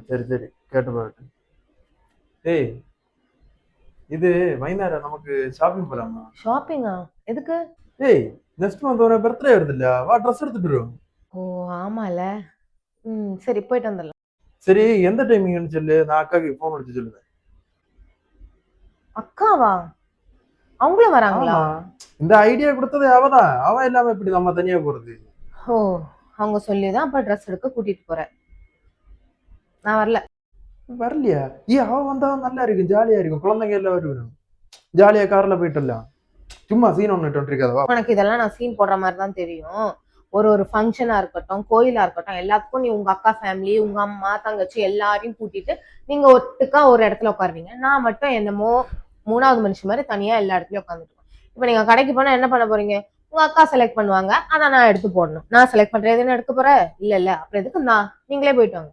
சரி சரி, கேட்டு பாருட்டு. ஏய், இது வைகுந்தேரம் நமக்கு ஷாப்பிங் போலாமா? ஷாப்பிங்கா? எதுக்கு? ஏய், நெக்ஸ்ட் மந்த் ஒரு பர்த்டே வருது இல்லையா, வா ட்ரெஸ் எடுத்துட்டு வருவோம். ஓ, ஆமால. சரி போயிட்டு வந்துடலாம். சரி, எந்த டைமிங்னு சொல்லு, நான் அக்காக்கு ஃபோன் அடிச்சு சொல்லுவேன். அக்காவா? அவங்களும் வராங்களா? ஆமா, இந்த ஐடியா கொடுத்தது அவதான். அவன் இல்லாம இப்படி நம்ம தனியா போறது? ஓ, அவங்க சொல்லிதான் அப்ப ட்ரெஸ் எடுக்க கூட்டிட்டு போறேன். நான் வரல. வரலையா? அவ வந்தா நல்லா இருக்கும், ஜாலியா இருக்கும், குழந்தைங்க எல்லாம் வருவேன். ஜாலியா கார்ல போயிட்டு வரலாம். சும்மா சீன் ஒண்ணு இருக்காதவா? உனக்கு இதெல்லாம் நான் சீன் போடுற மாதிரி தான் தெரியும். ஒரு ஒரு ஃபங்க்ஷனா இருக்கட்டும், கோயிலா இருக்கட்டும், எல்லாத்துக்கும் நீ உங்க அக்கா ஃபேமிலி, உங்க அம்மா தங்கச்சி எல்லாரையும் கூட்டிட்டு நீங்க ஒட்டுக்கா ஒரு இடத்துல உட்காருவீங்க. நான் மட்டும் என்னமோ மூணாவது மனுஷன் மாதிரி தனியா எல்லா இடத்துலயும் உட்காந்துருக்கேன். இப்ப நீங்க கடைக்கு போனா என்ன பண்ண போறீங்க? உங்க அக்கா செலக்ட் பண்ணுவாங்க, அதான் நான் எடுத்து போடணும். நான் செலக்ட் பண்றது என்ன எடுக்க போறேன்? இல்ல இல்ல, அப்புறம் எதுக்கு நான்? நீங்களே போயிட்டு வாங்க.